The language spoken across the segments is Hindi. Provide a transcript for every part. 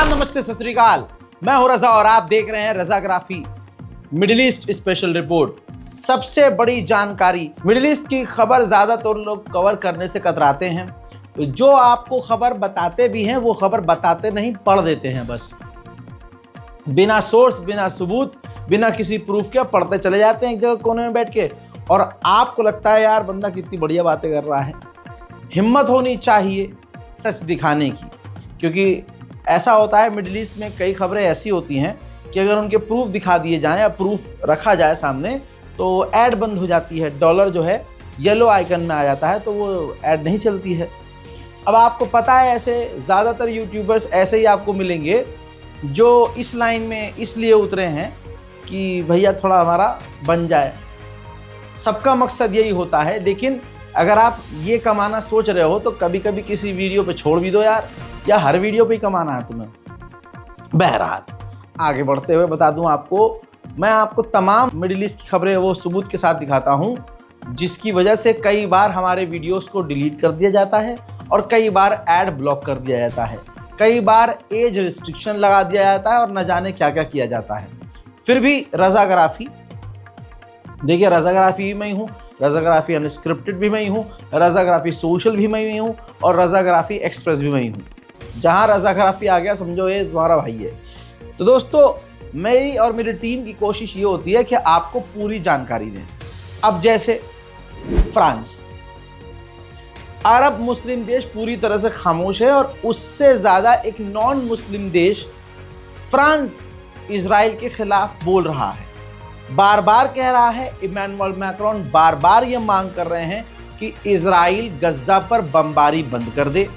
आदाब, नमस्ते, सत श्री अकाल। मैं हूं रजा और आप देख रहे हैं रजाग्राफी मिडिल ईस्ट स्पेशल रिपोर्ट। सबसे बड़ी जानकारी, मिडिल ईस्ट की खबर ज्यादातर लोग कवर करने से कतराते हैं। तो जो आपको खबर बताते भी हैं वो खबर बताते नहीं, पढ़ देते हैं बस, बिना सोर्स, बिना सबूत, बिना किसी प्रूफ के पढ़ते चले जाते हैं एक जगह कोने में बैठ के। और आपको लगता है यार बंदा कितनी बढ़िया बातें कर रहा है। हिम्मत होनी चाहिए सच दिखाने की, क्योंकि ऐसा होता है मिडिल ईस्ट में कई खबरें ऐसी होती हैं कि अगर उनके प्रूफ दिखा दिए जाएं या प्रूफ रखा जाए सामने तो ऐड बंद हो जाती है, डॉलर जो है येलो आइकन में आ जाता है, तो वो ऐड नहीं चलती है। अब आपको पता है ऐसे ज़्यादातर यूट्यूबर्स ऐसे ही आपको मिलेंगे जो इस लाइन में इसलिए उतरे हैं कि भैया थोड़ा हमारा बन जाए। सबका मकसद यही होता है, लेकिन अगर आप ये कमाना सोच रहे हो तो कभी कभी किसी वीडियो पे छोड़ भी दो यार, या हर वीडियो पे ही कमाना है तुम्हें। बहरहाल आगे बढ़ते हुए बता दूं आपको, मैं आपको तमाम मिडिल ईस्ट की खबरें वो सबूत के साथ दिखाता हूं, जिसकी वजह से कई बार हमारे वीडियोस को डिलीट कर दिया जाता है और कई बार ऐड ब्लॉक कर दिया जाता है, कई बार एज रिस्ट्रिक्शन लगा दिया जाता है और न जाने क्या क्या किया जाता है। फिर भी रजाग्राफी, देखिए रजाग्राफी भी मैं ही हूँ, रजाग्राफी अनस्क्रिप्टेड भी मैं ही हूँ, रजाग्राफी सोशल भी मैं ही हूँ और रजाग्राफी एक्सप्रेस भी मैं ही हूँ। जहाँ रजाग्राफी आ गया समझो ये तुम्हारा भाई है। तो दोस्तों मेरी और मेरी टीम की कोशिश ये होती है कि आपको पूरी जानकारी दें। अब जैसे फ्रांस, अरब मुस्लिम देश पूरी तरह से खामोश है और उससे ज़्यादा एक नॉन मुस्लिम देश फ्रांस इजराइल के खिलाफ बोल रहा है, बार बार कह रहा है। इमैनुअल मैक्रोन बार बार ये मांग कर रहे हैं कि इजराइल गज्जा पर बमबारी बंद कर दे,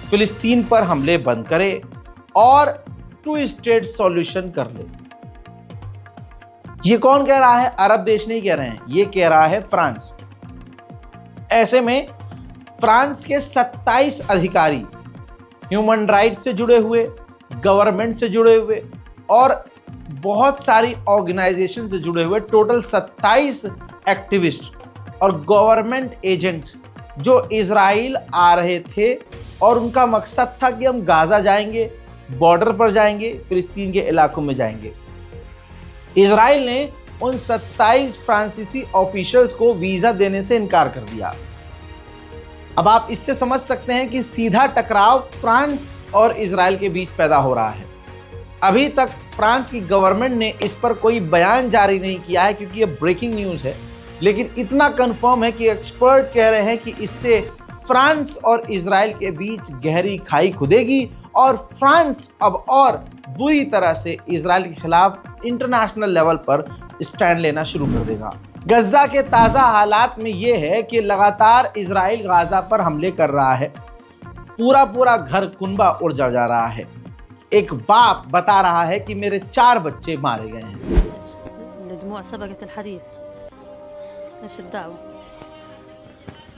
फिलिस्तीन पर हमले बंद करे और टू स्टेट सॉल्यूशन कर ले। ये कौन कह रहा है? अरब देश नहीं कह रहे हैं, ये कह रहा है फ्रांस। ऐसे में फ्रांस के 27 अधिकारी ह्यूमन राइट से जुड़े हुए, गवर्नमेंट से जुड़े हुए और बहुत सारी ऑर्गेनाइजेशन से जुड़े हुए टोटल 27 एक्टिविस्ट और गवर्नमेंट एजेंट्स जो इजराइल आ रहे थे और उनका मकसद था कि हम गाजा जाएंगे, बॉर्डर पर जाएंगे, फिलिस्तीन के इलाकों में जाएंगे। इजराइल ने उन 27 फ्रांसीसी ऑफिशियल्स को वीज़ा देने से इनकार कर दिया। अब आप इससे समझ सकते हैं कि सीधा टकराव फ्रांस और इजराइल के बीच पैदा हो रहा है। अभी तक फ्रांस की गवर्नमेंट ने इस पर कोई बयान जारी नहीं किया है क्योंकि ये ब्रेकिंग न्यूज़ है, लेकिन इतना कंफर्म है कि एक्सपर्ट कह रहे हैं कि इससे फ्रांस और इजराइल के बीच गहरी खाई खुदेगी और फ्रांस अब और बुरी तरह से इजराइल के खिलाफ इंटरनेशनल लेवल पर स्टैंड लेना शुरू कर देगा। गज्जा के ताज़ा हालात में ये है कि लगातार इजराइल गाजा पर हमले कर रहा है, पूरा घर कुनबा उड़ जा रहा है। एक बाप बता रहा है कि मेरे 4 बच्चे मारे गए हैं।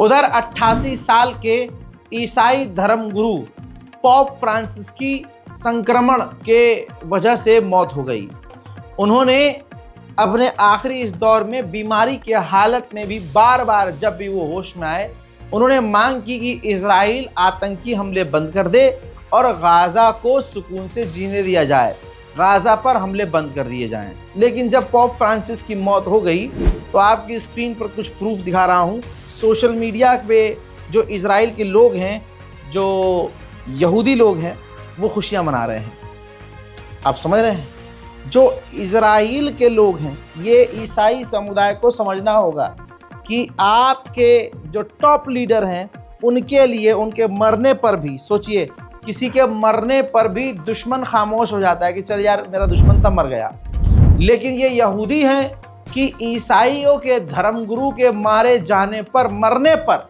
उधर 88 साल के ईसाई धर्मगुरु पॉप फ्रांसिस की संक्रमण के वजह से मौत हो गई। उन्होंने अपने आखिरी इस दौर में बीमारी की हालत में भी बार बार जब भी वो होश में आए उन्होंने मांग की कि इजराइल आतंकी हमले बंद कर दे और गाजा को सुकून से जीने दिया जाए, गाजा पर हमले बंद कर दिए जाएं। लेकिन जब पॉप फ्रांसिस की मौत हो गई तो आपकी स्क्रीन पर कुछ प्रूफ दिखा रहा हूं। सोशल मीडिया पे जो इजराइल के लोग हैं, जो यहूदी लोग हैं, वो खुशियां मना रहे हैं। आप समझ रहे हैं? जो इजराइल के लोग हैं, ये ईसाई समुदाय को समझना होगा कि आपके जो टॉप लीडर हैं उनके लिए उनके मरने पर भी सोचिए किसी के मरने पर भी दुश्मन खामोश हो जाता है कि चल यार मेरा दुश्मन तब मर गया, लेकिन ये यहूदी हैं कि ईसाइयों के धर्मगुरु के मारे जाने पर, मरने पर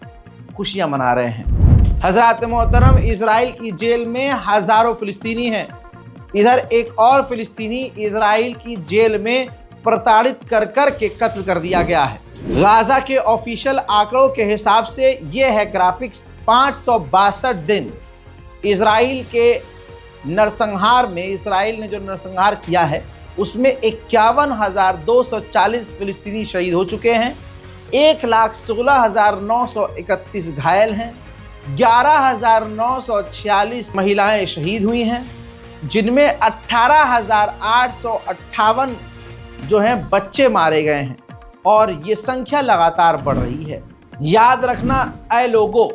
खुशियां मना रहे हैं। हजरत मोहतरम, इजराइल की जेल में हजारों फिलिस्तीनी हैं। इधर एक और फिलिस्तीनी इजराइल की जेल में प्रताड़ित कर कर के कत्ल कर दिया गया है। गाजा के ऑफिशियल आंकड़ों के हिसाब से ये है ग्राफिक्स, 562 दिन इजराइल के नरसंहार में, इजराइल ने जो नरसंहार किया है उसमें 51,240 फिलिस्तीनी शहीद हो चुके हैं, 1,16,931 घायल हैं, 11,946 महिलाएं शहीद हुई हैं, जिनमें 18,858 जो हैं बच्चे मारे गए हैं और ये संख्या लगातार बढ़ रही है। याद रखना ऐ लोगों,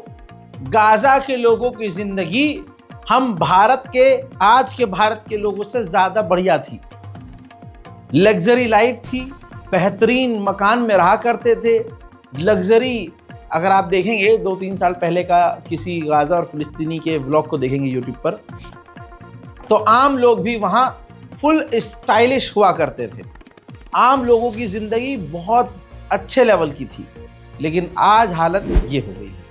गाजा के लोगों की जिंदगी हम भारत के, आज के भारत के लोगों से ज़्यादा बढ़िया थी। लग्जरी लाइफ थी, बेहतरीन मकान में रहा करते थे। लग्जरी, अगर आप देखेंगे 2-3 साल पहले का किसी गाजा और फिलिस्तीनी के व्लॉग को देखेंगे यूट्यूब पर, तो आम लोग भी वहाँ फुल स्टाइलिश हुआ करते थे। आम लोगों की ज़िंदगी बहुत अच्छे लेवल की थी, लेकिन आज हालत ये हो गई है।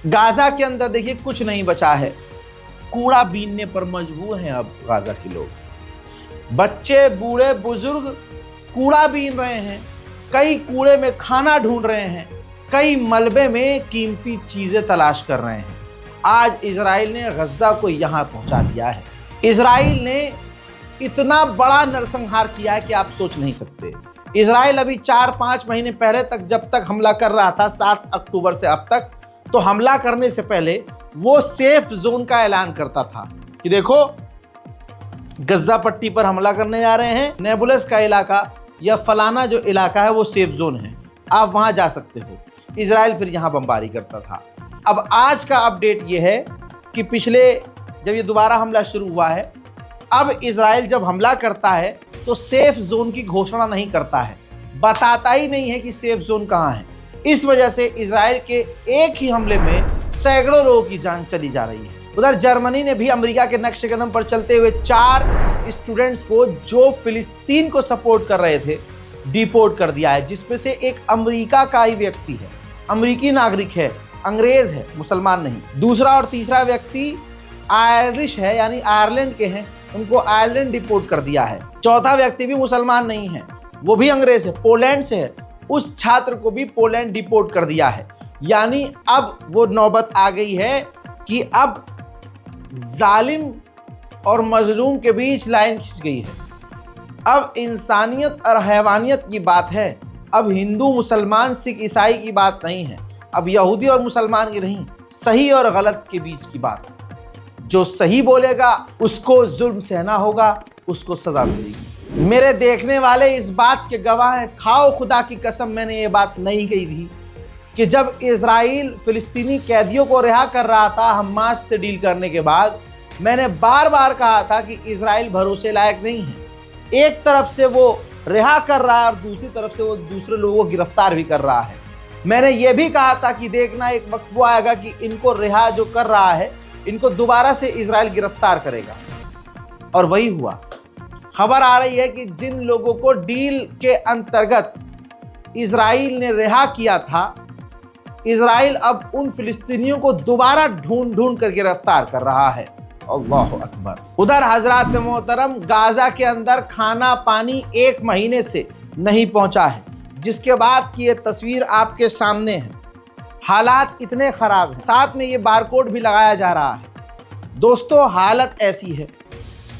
गाजा के अंदर देखिए कुछ नहीं बचा है, कूड़ा बीनने पर मजबूर हैं अब गाजा के लोग। बच्चे, बूढ़े, बुजुर्ग कूड़ा बीन रहे हैं, कई कूड़े में खाना ढूंढ रहे हैं, कई मलबे में कीमती चीजें तलाश कर रहे हैं। आज इजराइल ने गज्जा को यहां पहुंचा दिया है। इजराइल ने इतना बड़ा नरसंहार किया है कि आप सोच नहीं सकते। इजराइल अभी 4-5 महीने पहले तक, जब तक हमला कर रहा था 7 अक्टूबर से अब तक, तो हमला करने से पहले वो सेफ जोन का ऐलान करता था कि देखो गज्जा पट्टी पर हमला करने जा रहे हैं, नेबुलस का इलाका या फलाना जो इलाका है वो सेफ जोन है, आप वहां जा सकते हो। इजराइल फिर यहां बमबारी करता था। अब आज का अपडेट ये है कि पिछले, जब ये दोबारा हमला शुरू हुआ है, अब इजराइल जब हमला करता है तो सेफ जोन की घोषणा नहीं करता है, बताता ही नहीं है कि सेफ जोन कहाँ है। इस वजह से इजराइल के एक ही हमले में सैकड़ों लोगों की जान चली जा रही है। उधर जर्मनी ने भी अमेरिका के नक्शे कदम पर चलते हुए 4 स्टूडेंट्स को जो फिलिस्तीन को सपोर्ट कर रहे थे डिपोर्ट कर दिया है, जिसमें से एक अमेरिका का ही व्यक्ति है, अमेरिकी नागरिक है, अंग्रेज है, मुसलमान नहीं। दूसरा और तीसरा व्यक्ति आयरिश है, यानी आयरलैंड के हैं, उनको आयरलैंड डिपोर्ट कर दिया है। चौथा व्यक्ति भी मुसलमान नहीं है, वो भी अंग्रेज है, पोलैंड से है, उस छात्र को भी पोलैंड डिपोर्ट कर दिया है। यानी अब वो नौबत आ गई है कि अब जालिम और मजलूम के बीच लाइन खिंच गई है। अब इंसानियत और हैवानियत की बात है। अब हिंदू, मुसलमान, सिख, ईसाई की बात नहीं है, अब यहूदी और मुसलमान की नहीं, सही और गलत के बीच की बात है। जो सही बोलेगा उसको जुल्म सहना होगा, उसको सजा मिलेगी। मेरे देखने वाले इस बात के गवाह हैं, खाओ खुदा की कसम, मैंने ये बात नहीं कही थी कि जब इजराइल फिलिस्तीनी कैदियों को रिहा कर रहा था हमास से डील करने के बाद, मैंने बार बार कहा था कि इजराइल भरोसे लायक नहीं है। एक तरफ से वो रिहा कर रहा है और दूसरी तरफ से वो दूसरे लोगों को गिरफ्तार भी कर रहा है। मैंने ये भी कहा था कि देखना एक वक्त वो आएगा कि इनको रिहा जो कर रहा है, इनको दोबारा से इजराइल गिरफ्तार करेगा, और वही हुआ। खबर आ रही है कि जिन लोगों को डील के अंतर्गत इजराइल ने रिहा किया था, इजराइल अब उन फिलिस्तीनियों को दोबारा ढूंढ ढूंढ कर गिरफ्तार कर रहा है। अल्लाह अकबर। उधर हजरत मोहतरम, गाजा के अंदर खाना पानी 1 महीने से नहीं पहुंचा है, जिसके बाद की ये तस्वीर आपके सामने है। हालात इतने खराब हैं, साथ में ये बारकोड भी लगाया जा रहा है। दोस्तों, हालत ऐसी है,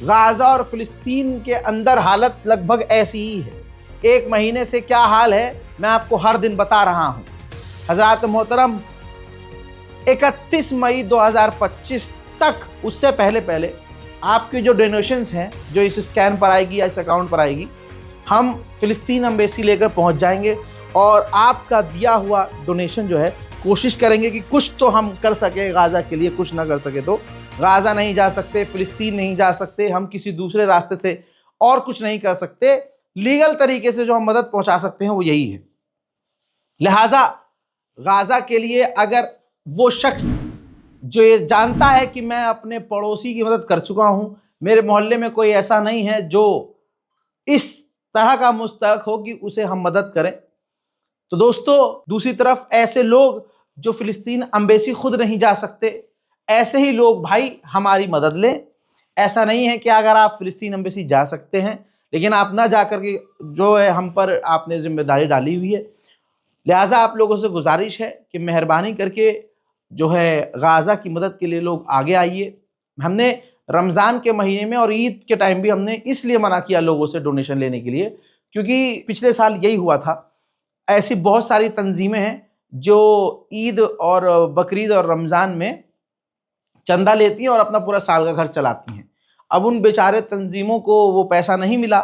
गाजा और फिलिस्तीन के अंदर हालत लगभग ऐसी ही है। 1 महीने से क्या हाल है मैं आपको हर दिन बता रहा हूँ। हजरत मोहतरम, 31 मई 2025 तक, उससे पहले आपकी जो डोनेशंस हैं, जो इस स्कैन पर आएगी या इस अकाउंट पर आएगी, हम फिलिस्तीन एम्बेसी लेकर पहुंच जाएंगे और आपका दिया हुआ डोनेशन जो है, कोशिश करेंगे कि कुछ तो हम कर सके गाजा के लिए। कुछ ना कर सके तो गाजा नहीं जा सकते, फिलिस्तीन नहीं जा सकते, हम किसी दूसरे रास्ते से और कुछ नहीं कर सकते। लीगल तरीके से जो हम मदद पहुंचा सकते हैं वो यही है। लिहाजा गाजा के लिए अगर वो शख्स जो ये जानता है कि मैं अपने पड़ोसी की मदद कर चुका हूं, मेरे मोहल्ले में कोई ऐसा नहीं है जो इस तरह का मुस्तहक हो कि उसे हम मदद करें। तो दोस्तों, दूसरी तरफ ऐसे लोग जो फिलिस्तीन एम्बेसी खुद नहीं जा सकते, ऐसे ही लोग भाई हमारी मदद लें। ऐसा नहीं है कि अगर आप फिलिस्तीन एम्बेसी जा सकते हैं लेकिन आप ना जाकर के जो है हम पर आपने जिम्मेदारी डाली हुई है। लिहाजा आप लोगों से गुजारिश है कि मेहरबानी करके जो है गाज़ा की मदद के लिए लोग आगे आइए। हमने रमज़ान के महीने में और ईद के टाइम भी हमने इसलिए मना किया लोगों से डोनेशन लेने के लिए, क्योंकि पिछले साल यही हुआ था। ऐसी बहुत सारी तंजीमें हैं जो ईद और बकरीद और रमज़ान में चंदा लेती हैं और अपना पूरा साल का खर्च चलाती हैं। अब उन बेचारे तंजीमों को वो पैसा नहीं मिला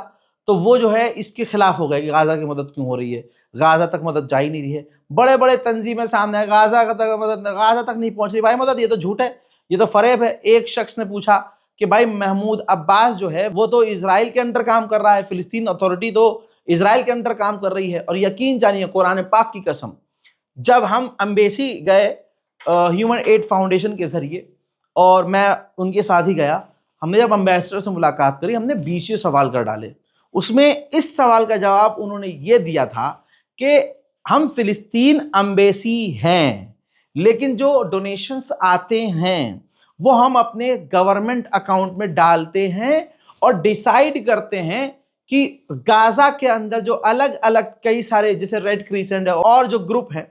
तो वो जो है इसके खिलाफ हो गए कि गाज़ा की मदद क्यों हो रही है, गाज़ा तक मदद जा ही नहीं रही है। बड़े बड़े तंजीमें सामने है, गाज़ा तक नहीं पहुंच रही भाई मदद, ये तो झूठ है, ये तो फरेब है। एक शख्स ने पूछा कि भाई महमूद अब्बास जो है वो तो इजराइल के अंडर काम कर रहा है, फिलिस्तीन अथॉरिटी तो इजराइल के अंडर काम कर रही है। और यकीन जानिए कुरान पाक की कसम, जब हम एम्बेसी गए ह्यूमन एड फाउंडेशन के जरिए और मैं उनके साथ ही गया, हमने जब एम्बेसडर से मुलाकात करी, हमने 20 सवाल कर डाले। उसमें इस सवाल का जवाब उन्होंने ये दिया था कि हम फिलिस्तीन एम्बेसी हैं लेकिन जो डोनेशंस आते हैं वो हम अपने गवर्नमेंट अकाउंट में डालते हैं और डिसाइड करते हैं कि गाज़ा के अंदर जो अलग अलग कई सारे जैसे रेड क्रिसेंट है और जो ग्रुप है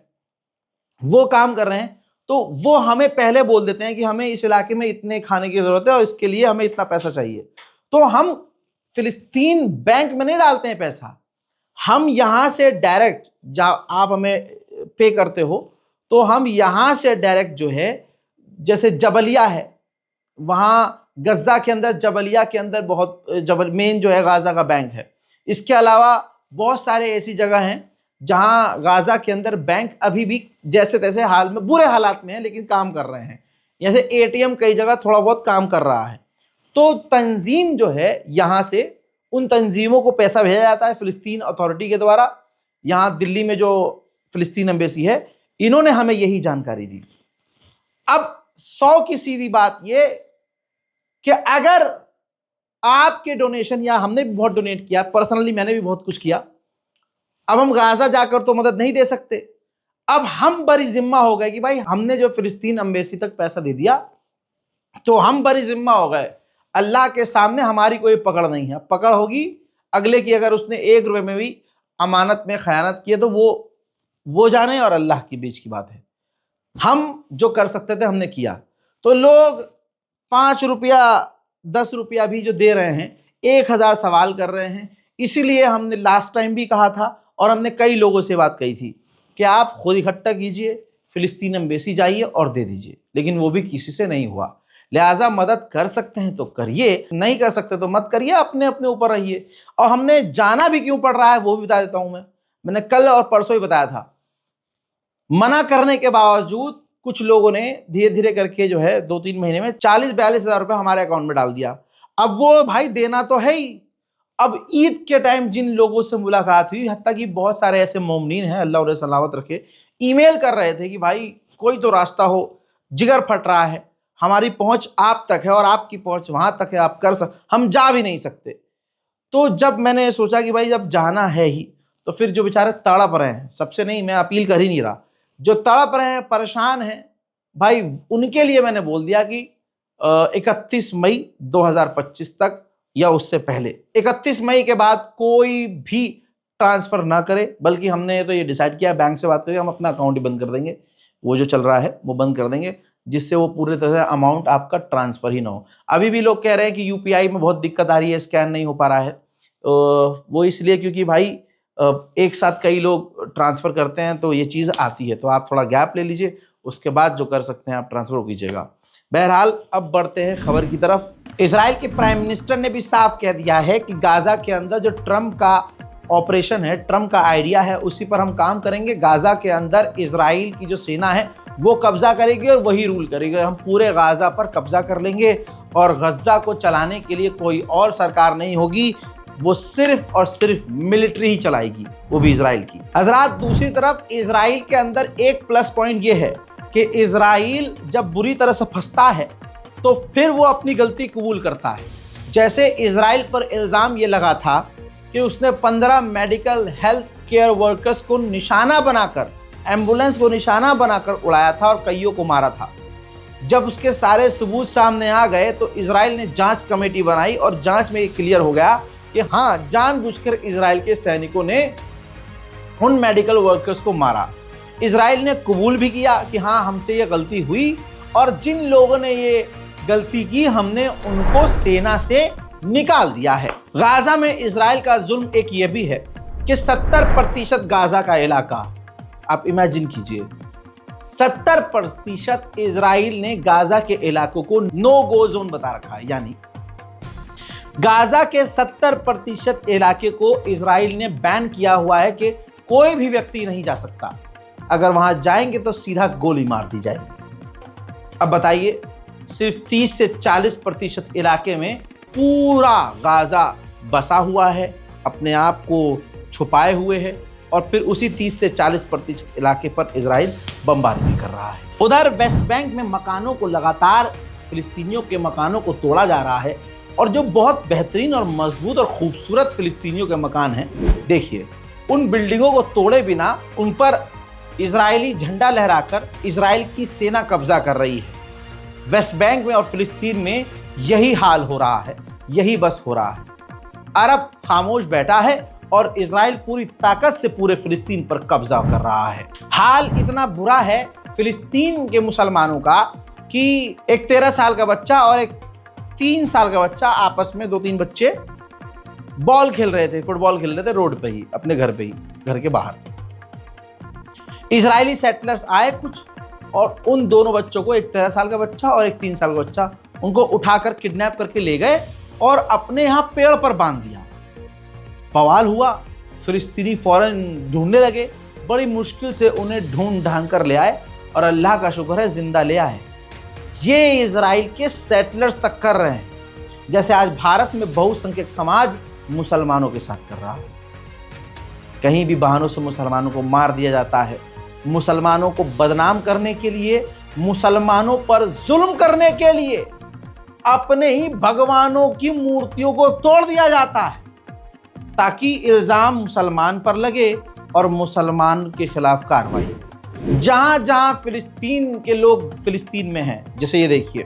वो काम कर रहे हैं, तो वो हमें पहले बोल देते हैं कि हमें इस इलाके में इतने खाने की जरूरत है और इसके लिए हमें इतना पैसा चाहिए। तो हम फिलिस्तीन बैंक में नहीं डालते हैं पैसा, हम यहाँ से डायरेक्ट आप हमें पे करते हो तो हम यहाँ से डायरेक्ट जो है, जैसे जबलिया है वहाँ गज़ा के अंदर, जबलिया के अंदर बहुत मेन जो है गाज़ा का बैंक है। इसके अलावा बहुत सारे ऐसी जगह हैं जहां गाज़ा के अंदर बैंक अभी भी जैसे तैसे हाल में बुरे हालात में है लेकिन काम कर रहे हैं। जैसे एटीएम कई जगह थोड़ा बहुत काम कर रहा है। तो तंजीम जो है यहाँ से उन तंजीमों को पैसा भेजा जाता है फिलिस्तीन अथॉरिटी के द्वारा। यहाँ दिल्ली में जो फिलिस्तीन एम्बेसी है इन्होंने हमें यही जानकारी दी। अब 100 की सीधी बात ये कि अगर आपके डोनेशन, या हमने भी बहुत डोनेट किया, पर्सनली मैंने भी बहुत कुछ किया, अब हम गाज़ा जाकर तो मदद नहीं दे सकते। अब हम बड़ी जिम्मा हो गए कि भाई हमने जो फिलिस्तीन एम्बेसी तक पैसा दे दिया तो हम बड़ी जिम्मा हो गए। अल्लाह के सामने हमारी कोई पकड़ नहीं है। पकड़ होगी अगले की, अगर उसने 1 रुपये में भी अमानत में खयानत की है तो वो जाने और अल्लाह के बीच की बात है। हम जो कर सकते थे हमने किया। तो लोग 5 रुपया 10 रुपया भी जो दे रहे हैं, 1000 सवाल कर रहे हैं। इसीलिए हमने लास्ट टाइम भी कहा था और हमने कई लोगों से बात कही थी कि आप खुद इकट्ठा कीजिए, फिलिस्तीन एम्बेसी जाइए और दे दीजिए, लेकिन वो भी किसी से नहीं हुआ। लिहाजा मदद कर सकते हैं तो करिए, नहीं कर सकते तो मत करिए, अपने अपने ऊपर रहिए। और हमने जाना भी क्यों पड़ रहा है वो भी बता देता हूं। मैंने कल और परसों ही बताया था। मना करने के बावजूद कुछ लोगों ने धीरे धीरे करके जो है 2-3 महीने में 40-42 हज़ार रुपये हमारे अकाउंट में डाल दिया। अब वो भाई देना तो है ही। अब ईद के टाइम जिन लोगों से मुलाकात हुई, हत्ता कि बहुत सारे ऐसे मोमिनीन हैं, अल्लाह उन्हें सलामत रखे, ईमेल कर रहे थे कि भाई कोई तो रास्ता हो, जिगर फट रहा है, हमारी पहुंच आप तक है और आपकी पहुंच वहां तक है, आप कर हम जा भी नहीं सकते। तो जब मैंने सोचा कि भाई जब जाना है ही तो फिर जो बेचारे तड़प रहे हैं, सबसे नहीं, मैं अपील कर ही नहीं रहा, जो तड़प रहे हैं, परेशान हैं भाई, उनके लिए मैंने बोल दिया कि 31 मई 2025 तक या उससे पहले, 31 मई के बाद कोई भी ट्रांसफ़र ना करे। बल्कि हमने तो ये डिसाइड किया, बैंक से बात करके हम अपना अकाउंट ही बंद कर देंगे, वो जो चल रहा है वो बंद कर देंगे, जिससे वो पूरी तरह से अमाउंट आपका ट्रांसफ़र ही ना हो। अभी भी लोग कह रहे हैं कि यूपीआई में बहुत दिक्कत आ रही है, स्कैन नहीं हो पा रहा है। वो इसलिए क्योंकि भाई एक साथ कई लोग ट्रांसफ़र करते हैं तो ये चीज़ आती है। तो आप थोड़ा गैप ले लीजिए, उसके बाद जो कर सकते हैं आप ट्रांसफ़र कीजिएगा। बहरहाल अब बढ़ते हैं खबर की तरफ। इजराइल के प्राइम मिनिस्टर ने भी साफ कह दिया है कि गाज़ा के अंदर जो ट्रंप का ऑपरेशन है, ट्रंप का आइडिया है, उसी पर हम काम करेंगे। गाज़ा के अंदर इजराइल की जो सेना है वो कब्जा करेगी और वही रूल करेगी। हम पूरे गाज़ा पर कब्जा कर लेंगे और गज़ा को चलाने के लिए कोई और सरकार नहीं होगी, वो सिर्फ और सिर्फ मिलिट्री ही चलाएगी, वो भी इजराइल की। हजरात, दूसरी तरफ इजराइल के अंदर एक प्लस पॉइंट ये है कि इजराइल जब बुरी तरह से फंसता है तो फिर वो अपनी गलती कबूल करता है। जैसे इजराइल पर इल्ज़ाम ये लगा था कि उसने 15 मेडिकल हेल्थ केयर वर्कर्स को निशाना बनाकर, एम्बुलेंस को निशाना बनाकर उड़ाया था और कईयों को मारा था। जब उसके सारे सबूत सामने आ गए तो इजराइल ने जांच कमेटी बनाई और जांच में ये क्लियर हो गया कि हाँ, जानबूझकर इजराइल के सैनिकों ने उन मेडिकल वर्कर्स को मारा। इजराइल ने कबूल भी किया कि हाँ, हमसे ये गलती हुई और जिन लोगों ने ये गलती की हमने उनको सेना से निकाल दिया है। गाजा में इजराइल का जुल्म एक ये भी है कि 70% गाजा का इलाका, आप इमेजिन कीजिए, 70% इजराइल ने गाजा के इलाकों को नो गो जोन बता रखा है। यानी गाजा के 70% इलाके को इजराइल ने बैन किया हुआ है कि कोई भी व्यक्ति नहीं जा सकता। अगर वहां जाएंगे तो सीधा गोली मार दी जाएगी। अब बताइए, सिर्फ 30 से 40% इलाके में पूरा गाजा बसा हुआ है, अपने आप को छुपाए हुए है, और फिर उसी 30 से 40% इलाके पर इजराइल बमबारी भी कर रहा है। उधर वेस्ट बैंक में मकानों को लगातार, फिलिस्तीनियों के मकानों को तोड़ा जा रहा है, और जो बहुत बेहतरीन और मजबूत और खूबसूरत फिलिस्तीनियों के मकान हैं, देखिए, उन बिल्डिंगों को तोड़े बिना उन पर इजरायली झंडा लहराकर इजराइल की सेना कब्जा कर रही है। वेस्ट बैंक में और फिलिस्तीन में यही हाल हो रहा है, यही बस हो रहा है। अरब खामोश बैठा है और इजराइल पूरी ताकत से पूरे फिलिस्तीन पर कब्जा कर रहा है। हाल इतना बुरा है फिलिस्तीन के मुसलमानों का कि एक 13 साल का बच्चा और एक 3 साल का बच्चा आपस में, 2-3 बच्चे बॉल खेल रहे थे, फुटबॉल खेल रहे थे रोड पे ही, अपने घर पे ही, घर के बाहर। इजरायली सेटलर्स आए कुछ और उन दोनों बच्चों को, एक 13 साल का बच्चा और एक 3 साल का बच्चा, उनको उठाकर किडनैप करके ले गए और अपने यहाँ पेड़ पर बांध दिया। बवाल हुआ, फिलिस्तीनी फौरन ढूंढने लगे, बड़ी मुश्किल से उन्हें ढूंढ ढांढ कर ले आए और अल्लाह का शुक्र है जिंदा ले आए। ये इजराइल के सेटलर्स तक कर रहे हैं, जैसे आज भारत में बहुसंख्यक समाज मुसलमानों के साथ कर रहा है। कहीं भी बहानों से मुसलमानों को मार दिया जाता है, मुसलमानों को बदनाम करने के लिए, मुसलमानों पर जुल्म करने के लिए अपने ही भगवानों की मूर्तियों को तोड़ दिया जाता है ताकि इल्जाम मुसलमान पर लगे और मुसलमान के खिलाफ कार्रवाई। जहां जहां फिलिस्तीन के लोग फिलिस्तीन में हैं, जैसे ये देखिए,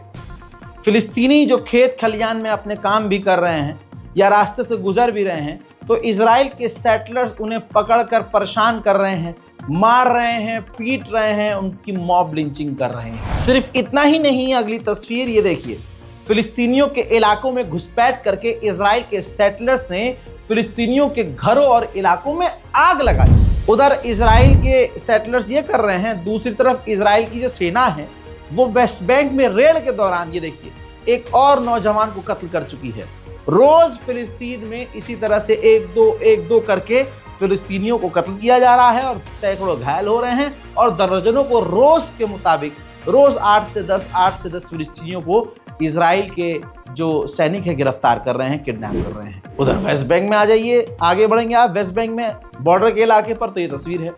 फिलिस्तीनी जो खेत खलियान में अपने काम भी कर रहे हैं या रास्ते से गुजर भी रहे हैं, तो इजराइल के सेटलर्स उन्हें पकड़कर परेशान कर रहे हैं, मार रहे हैं, पीट रहे हैं, उनकी मॉब लिंचिंग कर रहे हैं। सिर्फ इतना ही नहीं, अगली तस्वीर ये देखिए, फिलिस्तीनियों के इलाकों में घुसपैठ करके इजराइल के सेटलर्स ने फिलिस्तीनियों के घरों और इलाकों में आग लगाई। उधर इजराइल के सेटलर्स ये कर रहे हैं, दूसरी तरफ इजराइल की जो सेना है वो वेस्ट बैंक में रेड के दौरान ये देखिए एक और नौजवान को कत्ल कर चुकी है। रोज फिलिस्तीन में इसी तरह से एक दो करके फिलिस्तीनियों को कत्ल किया जा रहा है और सैकड़ों घायल हो रहे हैं, और दर्जनों को रोज के मुताबिक रोज 8 से 10 फिलिस्तीनियों को इजराइल के जो सैनिक है गिरफ्तार कर रहे हैं, किडनैप कर रहे हैं। उधर वेस्ट बैंक में आ जाइए, आगे बढ़ेंगे आप। वेस्ट बैंक में बॉर्डर के इलाके पर तो ये तस्वीर है,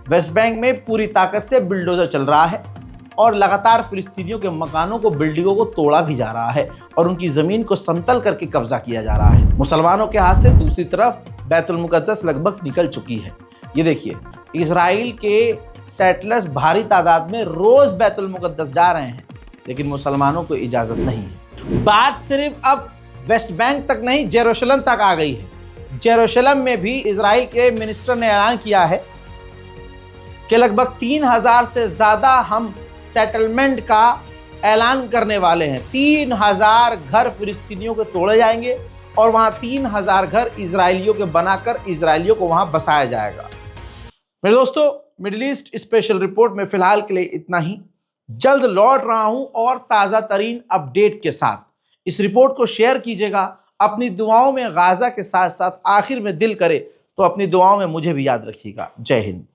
वेस्ट बैंक में पूरी ताकत से बुलडोजर चल रहा है और लगातार फिलिस्तीनियों के मकानों को, बिल्डिंगों को तोड़ा भी जा रहा है और उनकी ज़मीन को समतल करके कब्जा किया जा रहा है मुसलमानों के हाथ से। दूसरी तरफ बैतुल मुक़द्दस लगभग निकल चुकी है। ये देखिए, इजराइल के सेटलर्स भारी तादाद में रोज़ बैतुल मुक़द्दस जा रहे हैं, लेकिन मुसलमानों को इजाज़त नहीं है। बात सिर्फ अब वेस्ट बैंक तक नहीं, जेरूशलम तक आ गई है। जेरूशलम में भी इजराइल के मिनिस्टर ने ऐलान किया है कि लगभग 3000 से ज़्यादा हम सेटलमेंट का ऐलान करने वाले हैं। 3000 घर फिलिस्तीनियों के तोड़े जाएंगे और वहां 3000 घर इजरायलियों के बनाकर इजरायलियों को वहां बसाया जाएगा। मेरे दोस्तों, मिडिल ईस्ट स्पेशल रिपोर्ट में फिलहाल के लिए इतना ही। जल्द लौट रहा हूं और ताज़ा तरीन अपडेट के साथ। इस रिपोर्ट को शेयर कीजिएगा, अपनी दुआओं में गाजा के साथ साथ आखिर में दिल करे तो अपनी दुआओं में मुझे भी याद रखिएगा। जय हिंद।